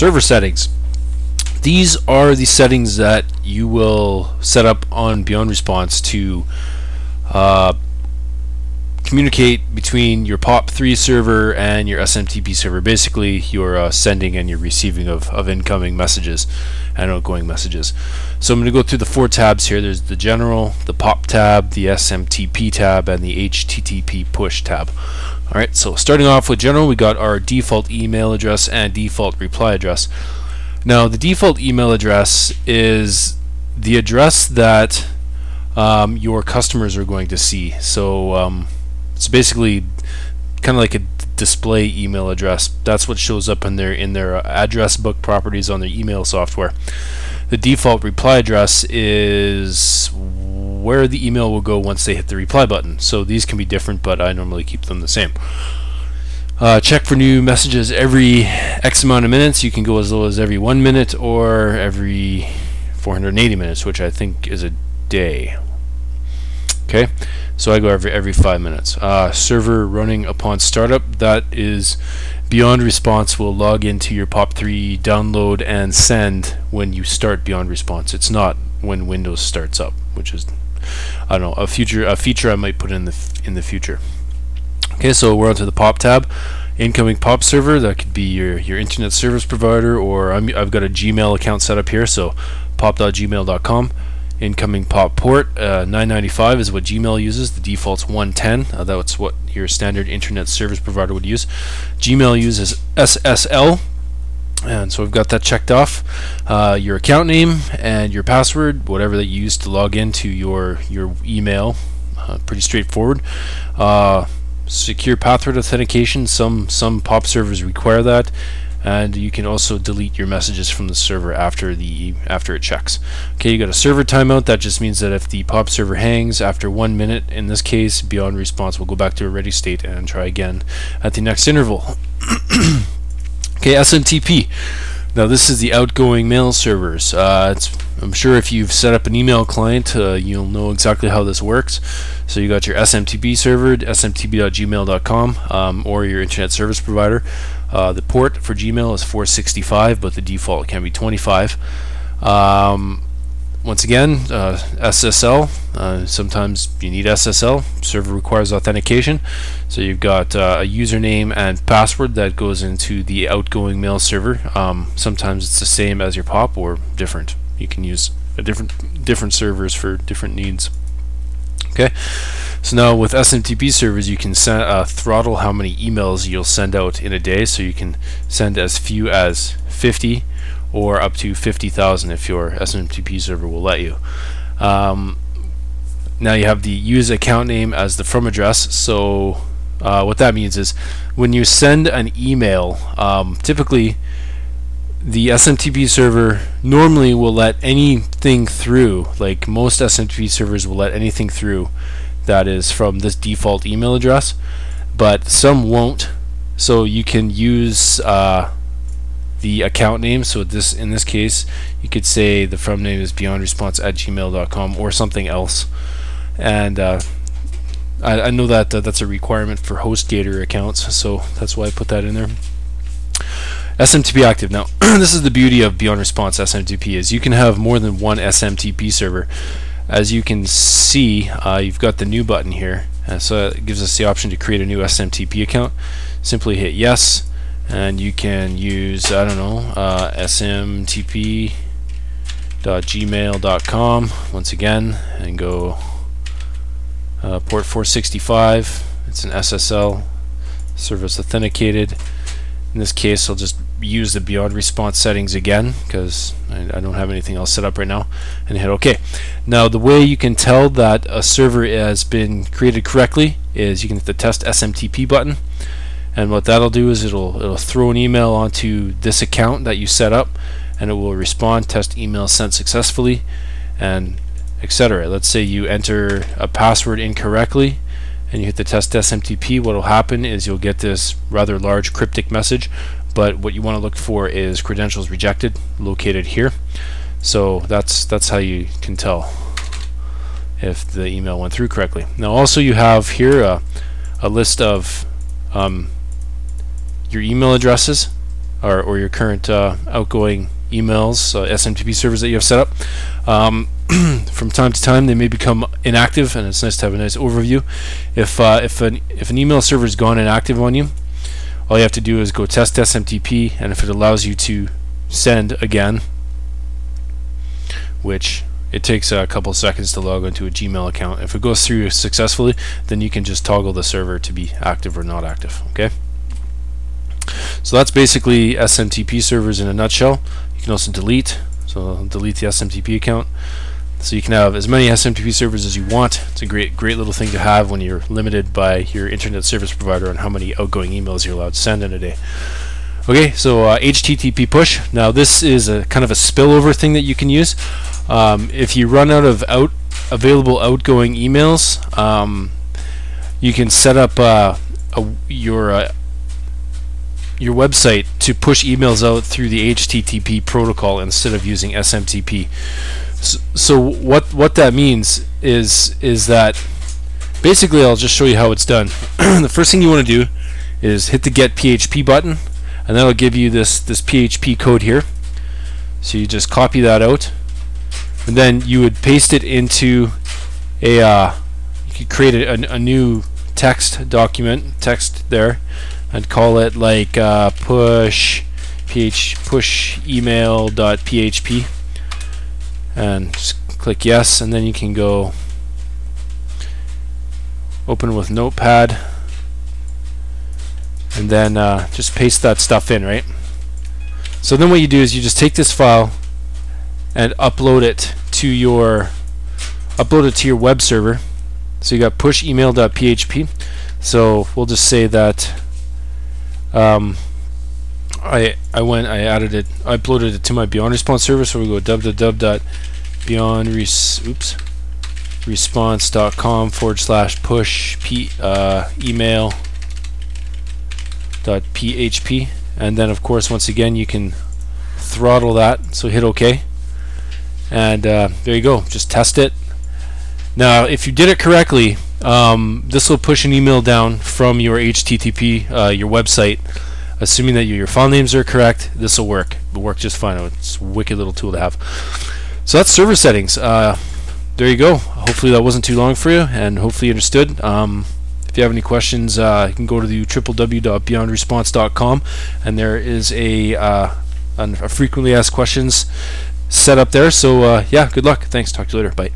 server settings. These are the settings that you will set up on Beyond Response to communicate between your POP3 server and your SMTP server. Basically, your sending and your receiving of incoming messages and outgoing messages. So I'm going to go through the 4 tabs here. There's the General, the POP tab, the SMTP tab, and the HTTP push tab. Alright, so starting off with General, we got our default email address and default reply address. Now, the default email address is the address that your customers are going to see. So it's basically kind of like a display email address. That's what shows up in their address book properties on their email software. The default reply address is where the email will go once they hit the reply button. So these can be different, but I normally keep them the same. Check for new messages every X amount of minutes. You can go as low as every 1 minute or every 480 minutes, which I think is a day. Okay, so I go every 5 minutes. Server running upon startup, that is Beyond Response will log into your POP3 download and send when you start Beyond Response. It's not when Windows starts up, which is, I don't know, a feature I might put in the future. Okay, so we're onto the POP tab. Incoming POP server, that could be your internet service provider, or I've got a Gmail account set up here, so pop.gmail.com. Incoming POP port, 995 is what Gmail uses. The default's 110. That's what your standard internet service provider would use. Gmail uses SSL, and so we've got that checked off. Your account name and your password, whatever that you use to log into your email, pretty straightforward. Secure password authentication, some POP servers require that, and you can also delete your messages from the server after it checks. Okay, you got a server timeout. That just means that if the POP server hangs after 1 minute, in this case, Beyond Response will go back to a ready state and try again at the next interval. Okay, SMTP. Now this is the outgoing mail servers. I'm sure if you've set up an email client, you'll know exactly how this works. So you got your SMTP server, smtp.gmail.com, or your internet service provider. The port for Gmail is 465, but the default can be 25. Once again, SSL. Sometimes you need SSL. Server requires authentication. So you've got a username and password that goes into the outgoing mail server. Sometimes it's the same as your POP or different. You can use different servers for different needs. Okay, so now with SMTP servers, you can throttle how many emails you'll send out in a day. So you can send as few as 50 or up to 50,000 if your SMTP server will let you. Now you have the use account name as the from address. So what that means is when you send an email, typically the SMTP server normally will let anything through, like most SMTP servers will let anything through that is from this default email address, but some won't. So you can use the account name. So in this case, you could say the from name is beyondresponse@gmail.com or something else. And I know that that's a requirement for HostGator accounts, so that's why I put that in there. SMTP active. Now this is the beauty of Beyond Response SMTP, is you can have more than one SMTP server. As you can see, you've got the new button here, and so it gives us the option to create a new SMTP account. Simply hit yes, and you can use, I don't know, smtp.gmail.com once again, and go port 465. It's an SSL, service authenticated. In this case, I'll just use the Beyond Response settings again because I don't have anything else set up right now, and hit OK. Now the way you can tell that a server has been created correctly is you can hit the test SMTP button, and what that'll do is it'll throw an email onto this account that you set up, and it will respond, test email sent successfully, and etc. Let's say you enter a password incorrectly and you hit the test SMTP. What will happen is you'll get this rather large cryptic message, but what you want to look for is credentials rejected, located here. So that's how you can tell if the email went through correctly. Now also you have here a list of your email addresses or your current outgoing emails, SMTP servers that you have set up. From time to time they may become inactive, and it's nice to have a nice overview. If an email server has gone inactive on you, all you have to do is go test SMTP, and if it allows you to send again, which it takes a couple of seconds to log into a Gmail account, if it goes through successfully, then you can just toggle the server to be active or not active. Okay, so that's basically SMTP servers in a nutshell. You can also delete, so I'll delete the SMTP account. So you can have as many SMTP servers as you want. It's a great little thing to have when you're limited by your internet service provider on how many outgoing emails you're allowed to send in a day. Okay, so HTTP push. Now this is a kind of a spillover thing that you can use. If you run out of available outgoing emails, you can set up your website to push emails out through the HTTP protocol instead of using SMTP. So what that means is that basically, I'll just show you how it's done. The first thing you want to do is hit the Get PHP button, and that'll give you this PHP code here. So you just copy that out, and then you would paste it into you could create a new text document, text there, and call it like push email.php, and just click yes, and then you can go open with Notepad, and then just paste that stuff in, right? So then what you do is you just take this file and upload it to your web server. So you got push email.php. So we'll just say that I uploaded it to my Beyond Response server. So we go www.beyondresponse.com/push email.php, and then of course once again you can throttle that. So hit OK, and there you go. Just test it. Now, if you did it correctly, this will push an email down from your HTTP, your website. Assuming that your file names are correct, this will work. It'll work just fine. It's a wicked little tool to have. So that's server settings. There you go. Hopefully that wasn't too long for you, and hopefully you understood. If you have any questions, you can go to the www.beyondresponse.com, and there is a frequently asked questions set up there. So yeah, good luck. Thanks. Talk to you later. Bye.